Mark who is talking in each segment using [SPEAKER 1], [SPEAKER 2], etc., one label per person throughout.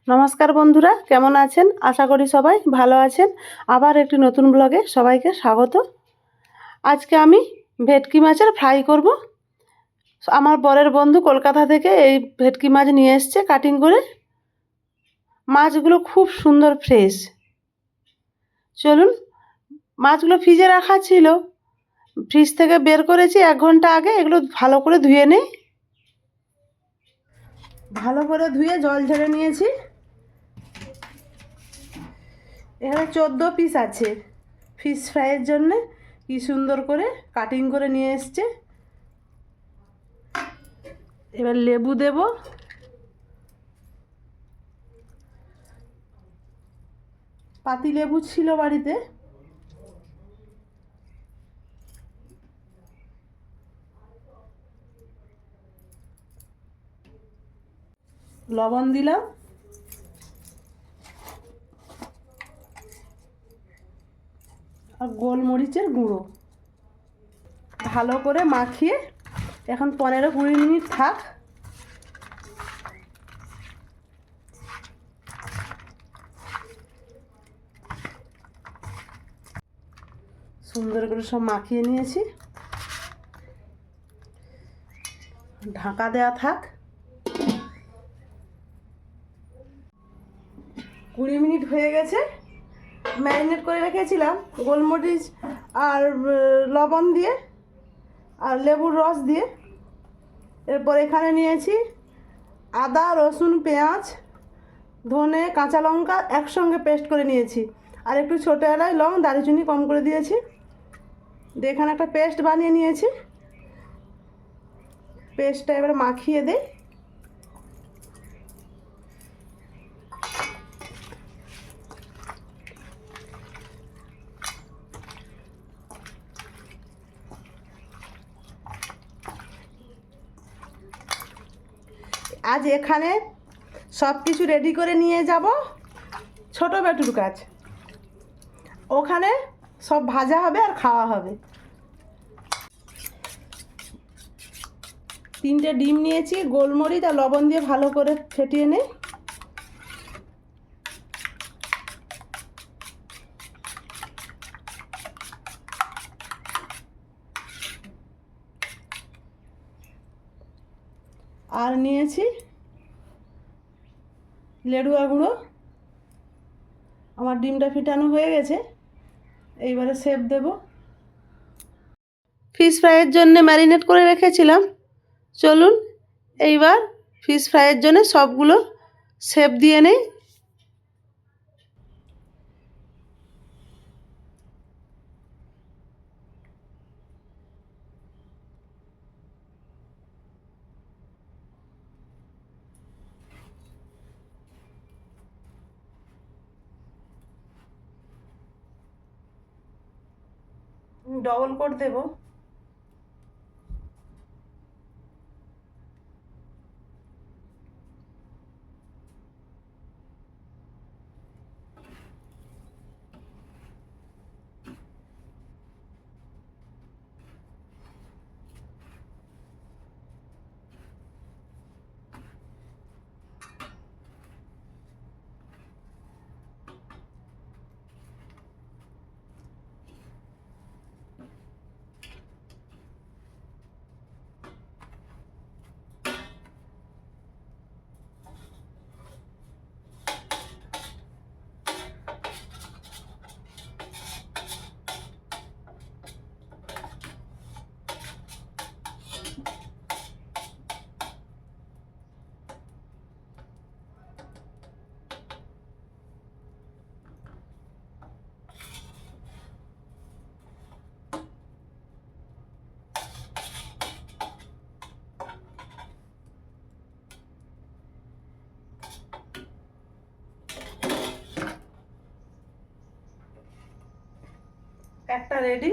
[SPEAKER 1] নমস্কার বন্ধুরা, কেমন আছেন? আশা করি সবাই ভালো আছেন। আবার একটি নতুন ব্লগে সবাইকে স্বাগত। আজকে আমি ভেটকি মাছের ফ্রাই করব। আমার বরের বন্ধু কলকাতা থেকে এই ভেটকি মাছ নিয়ে এসছে কাটিং করে। মাছগুলো খুব সুন্দর ফ্রেশ। চলুন, মাছগুলো ফ্রিজে রাখা ছিল, ফ্রিজ থেকে বের করেছি 1 ঘন্টা আগে। এগুলো ভালো করে ধুয়ে নেই। ভালো করে ধুয়ে জল ঝেড়ে নিয়েছি। এখানে 14 পিস আছে ফিশ ফ্রাইয়ের জন্যে। কি সুন্দর করে কাটিং করে নিয়ে এসছে। এবার লেবু দেব, পাতি লেবু ছিল বাড়িতে। লবণ দিলাম, আর গোলমরিচের গুঁড়ো। ভালো করে মাখিয়ে এখন 15-20 মিনিট থাক। সুন্দর করে সব মাখিয়ে নিয়েছি, ঢাকা দেওয়া থাক। 20 মিনিট হয়ে গেছে। ম্যারিনেট করে রেখেছিলাম গোলমরিচ আর লবণ দিয়ে আর লেবুর রস দিয়ে। এরপর এখানে নিয়েছি আদা, রসুন, পেঁয়াজ, ধনে, কাঁচা লঙ্কা একসঙ্গে পেস্ট করে নিয়েছি। আর একটু ছোটো এলাচ, লং, দারুচিনি কম করে দিয়েছি। দিয়ে এখানে একটা পেস্ট বানিয়ে নিয়েছি। পেস্টটা এবার মাখিয়ে দিই। আজ এখানে সব কিছু রেডি করে নিয়ে যাব ছোটো বেটুর কাছ। ওখানে সব ভাজা হবে আর খাওয়া হবে। 3টে ডিম নিয়েছি, গোলমরিচ আর লবণ দিয়ে ভালো করে ফেটিয়ে নেই। আর নিয়েছি লেডুয়া গুঁড়ো। আমার ডিমটা ফিটানো হয়ে গেছে, এইবারে শেপ দেব। ফিশ ফ্রাইয়ের জন্য ম্যারিনেট করে রেখেছিলাম। চলুন এইবার ফিশ ফ্রাইয়ের জন্য সবগুলো শেপ দিয়ে নেই। ডবল কোট দেবো। একটা রেডি।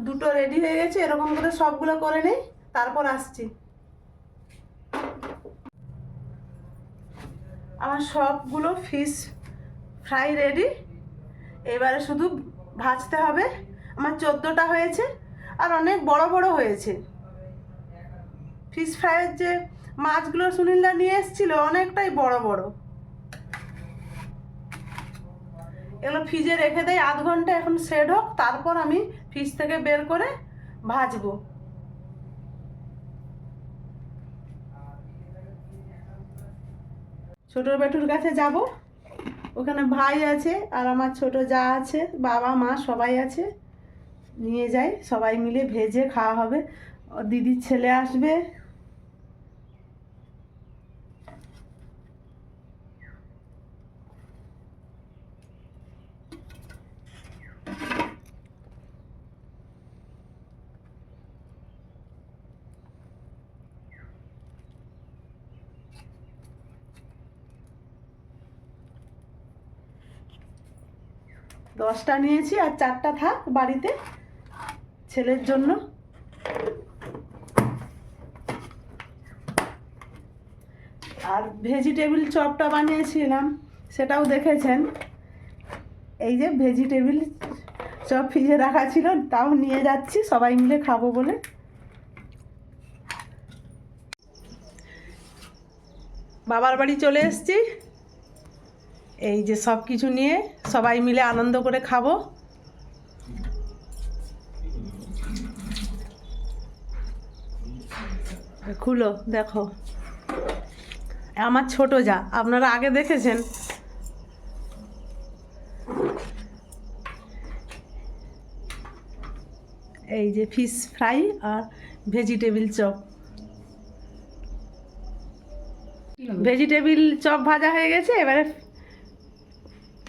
[SPEAKER 1] দুটো রেডি হয়ে গেছে, এরকম করে সবগুলো করে নেই, তারপর আসছি। আমার সবগুলো ফিশ ফ্রাই রেডি, এবারে শুধু ভাজতে হবে। আমার 14টা হয়েছে, আর অনেক বড় বড় হয়েছে। ফিশ ফ্রাইয়ের যে মাছগুলো সুনীলদা নিয়ে এসেছিল অনেকটাই বড় বড়। এগুলো ফ্রিজে রেখে দেয় আধ ঘন্টা, এখন সেট হোক, তারপর আমি ফ্রিজ থেকে বের করে ভাজবো। ছোট বেটুর কাছে যাব, ওখানে ভাই আছে আর আমার ছোট যা আছে, বাবা মা সবাই আছে। নিয়ে যাই, সবাই মিলে ভেজে খাওয়া হবে। দিদির ছেলে আসবে। দশটা নিয়েছি, আর 4টা থাক বাড়িতে ছেলের জন্য। আর ভেজিটেবিল চপটা বানিয়েছিলাম, সেটাও দেখেছেন। এই যে ভেজিটেবিল চপ ফ্রিজে রাখা ছিল, তাও নিয়ে যাচ্ছি সবাই মিলে খাবো বলে। বাবার বাড়ি চলে এসেছি, এই যে সব কিছু নিয়ে সবাই মিলে আনন্দ করে খাবো। খুলো দেখো, আমার ছোট যা, আপনারা আগে দেখেছেন। এই যে ফিশ ফ্রাই আর ভেজিটেবিল চপ। ভেজিটেবিল চপ ভাজা হয়ে গেছে, এবারে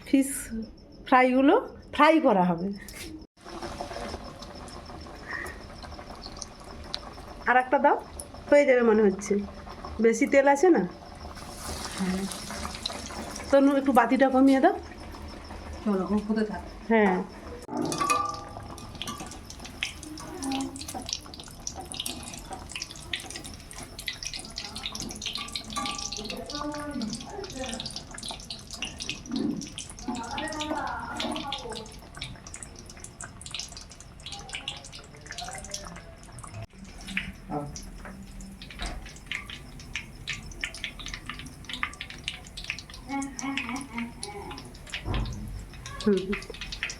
[SPEAKER 1] ফিশ ফ্রাইগুলো ফ্রাই করা হবে। আর একটা দাও, হয়ে যাবে মনে হচ্ছে, বেশি তেল আছে না। হ্যাঁ, তনু একটু বাতিটা কমিয়ে দাও। হ্যাঁ,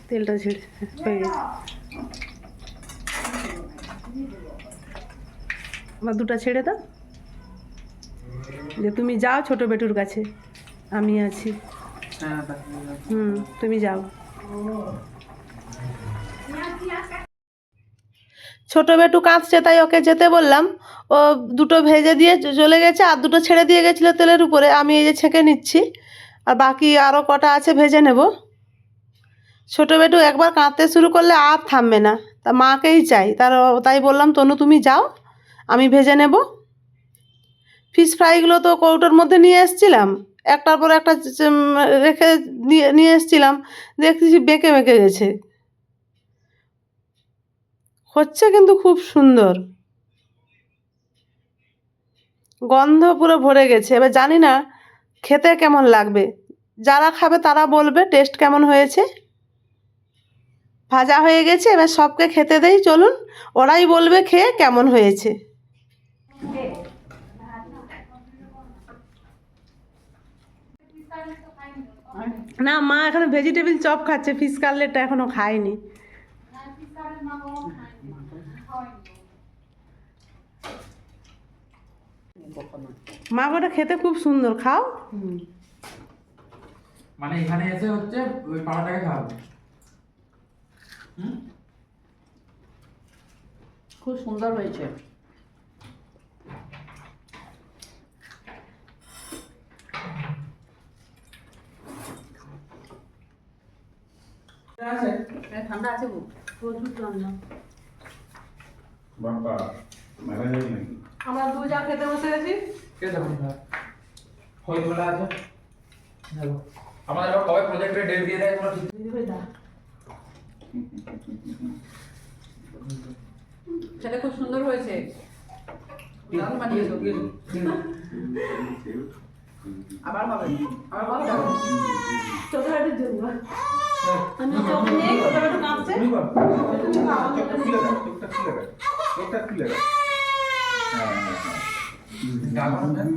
[SPEAKER 1] তেলটা ছেড়ে হয়ে গেছে। আমার 2টা ছেড়ে দাও, যে তুমি যাও ছোট বেটুর কাছে, আমি আছি। তুমি যাও। ছোট বেটু কাঁদছে, তাই ওকে যেতে বললাম। ও 2টো ভেজে দিয়ে চলে গেছে, আর 2টো ছেড়ে দিয়ে গেছিলো তেলের উপরে। আমি এই যে ছেঁকে নিচ্ছি, আর বাকি আরও কটা আছে ভেজে নেব। ছোট বেটু একবার কাঁদতে শুরু করলে আর থামবে না, তা মাকেই চাই। তাই বললাম তনু তুমি যাও, আমি ভেজে নেব। ফিশ ফ্রাইগুলো তো কৌটোর মধ্যে নিয়ে এসেছিলাম, একটার পর একটা রেখে নিয়ে এসেছিলাম, দেখতেছি বেঁকে বেঁকে গেছে। হচ্ছে কিন্তু খুব সুন্দর, গন্ধ পুরো ভরে গেছে। এবার জানি না খেতে কেমন লাগবে, যারা খাবে তারা বলবে টেস্ট কেমন হয়েছে। ভাজা হয়ে গেছে, এবার সবকে খেতে দেই, চলুন, ওরাই বলবে খেয়ে কেমন হয়েছে। না, মা এখনো ভেজিটেবিল চপ খাচ্ছে, ফিশ কাটলেটটা এখনো খায়নি। মা ওটা খেতে খুব সুন্দর, খাও।
[SPEAKER 2] মানে এখানে এসে হচ্ছে ওই পাড়াটাকে খাওয়াবে।
[SPEAKER 3] খুব সুন্দর হয়েছে। ঠান্ডা আছে গো, প্রচুর ঠান্ডা।
[SPEAKER 4] বাবা মারা যাবে নাকি?
[SPEAKER 1] আমরা 2 যা খেতে বসে গেছি।
[SPEAKER 2] কে যাবে না? হই বলা আছে। দেখো আমাদের আবার কবে প্রজেক্টের ডেট দিয়ে দেয় তোমরা ঠিক
[SPEAKER 1] দিদি ভাই দা,
[SPEAKER 3] সেটা খুব সুন্দর হয়েছে দারুণ বানিয়েছো আবার হবে আবার হবে
[SPEAKER 1] চকলেটের জন্য আমি চকলেট নেই চকলেট কাঁপছে
[SPEAKER 4] তুমি কর চোখটা খুলে দাও চোখটা খুলে দাও চোখটা খুলে দাও হ্যাঁ হ্যাঁ হ্যাঁ
[SPEAKER 2] ডাল